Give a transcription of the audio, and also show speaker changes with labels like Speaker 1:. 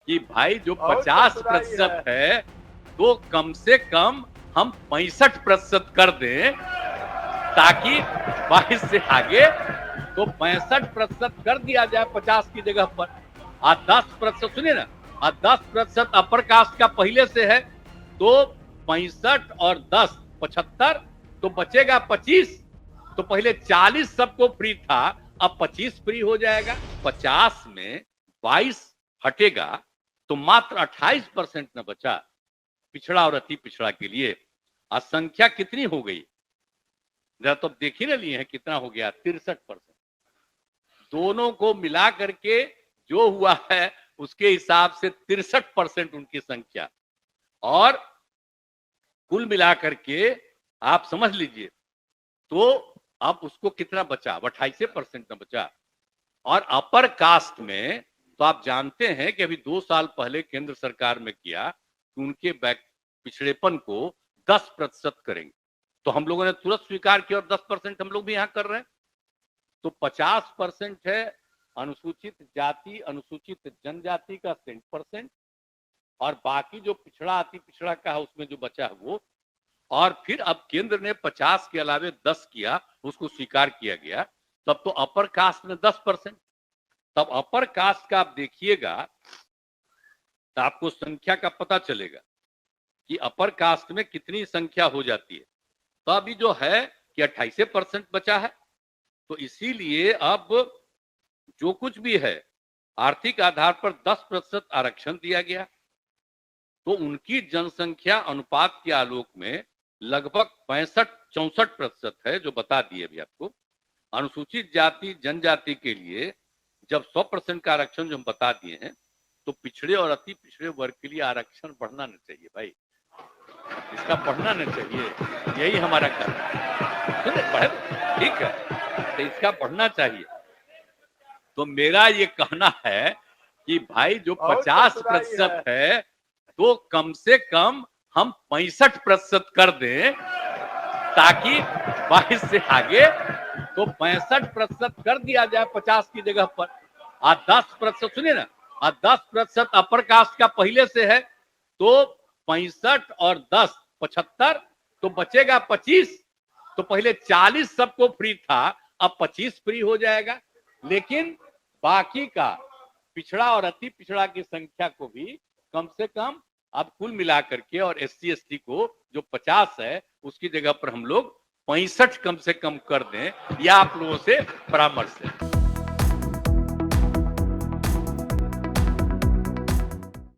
Speaker 1: कि भाई जो 50% है तो कम से कम हम 65% कर दें, ताकि 22 से आगे तो 65% कर दिया जाए 50 की जगह पर। और 10% सुनिए ना, और 10% अपर कास्ट का पहले से है तो 65 और 10 75, तो बचेगा 25। तो पहले 40 सबको फ्री था, अब 25 फ्री हो जाएगा। 50 में 22 हटेगा तो मात्र 28% न बचा पिछड़ा और अति पिछड़ा के लिए। और संख्या कितनी हो गई जरा तो देख ही ना लिए हैं, कितना हो गया 63%। दोनों को मिला करके जो हुआ है उसके हिसाब से 63% उनकी संख्या, और कुल मिलाकर के आप समझ लीजिए तो अब उसको कितना बचा, 28% न बचा। और अपर कास्ट में तो आप जानते हैं कि अभी 2 साल पहले केंद्र सरकार में किया कि उनके पिछड़ेपन को 10% करेंगे, तो हम लोगों ने तुरंत स्वीकार किया और 10% हम लोग भी यहां कर रहे हैं। तो 50% है अनुसूचित जाति अनुसूचित जनजाति का 10%, और बाकी जो पिछड़ा अति पिछड़ा का है उसमें जो बचा है वो। और फिर अब केंद्र ने 50 के अलावे 10 किया, उसको स्वीकार किया गया, तब तो अपर कास्ट में 10%। तब अपर कास्ट का आप देखिएगा तो आपको संख्या का पता चलेगा कि अपर कास्ट में कितनी संख्या हो जाती है। तो अभी जो है कि 28% बचा है, तो इसीलिए अब जो कुछ भी है आर्थिक आधार पर 10% आरक्षण दिया गया, तो उनकी जनसंख्या अनुपात के आलोक में लगभग 65-64% है, जो बता दिए अभी आपको। अनुसूचित जाति जनजाति के लिए जब 100% का आरक्षण जो हम बता दिए हैं, तो पिछड़े और अति पिछड़े वर्ग के लिए आरक्षण बढ़ना नहीं चाहिए भाई, इसका बढ़ना नहीं चाहिए, यही हमारा कहना है। सुनिए, ठीक है, तो इसका बढ़ना चाहिए। तो मेरा ये कहना है कि भाई जो 50% है तो कम से कम हम 65% कर दें, ताकि 22 से आगे तो 65% कर दिया जाए 50 की जगह पर। और 10% सुनिए ना, और 10% अपर कास्ट का पहले से है तो 65 और 10 75, तो बचेगा 25। तो पहले 40 सबको फ्री था, अब 25 फ्री हो जाएगा। लेकिन बाकी का पिछड़ा और अति पिछड़ा की संख्या को भी कम से कम अब कुल मिलाकर के, और SC ST को जो 50 है उसकी जगह पर हम लोग 65 कम से कम कर दें, यह आप लोगों से परामर्श है।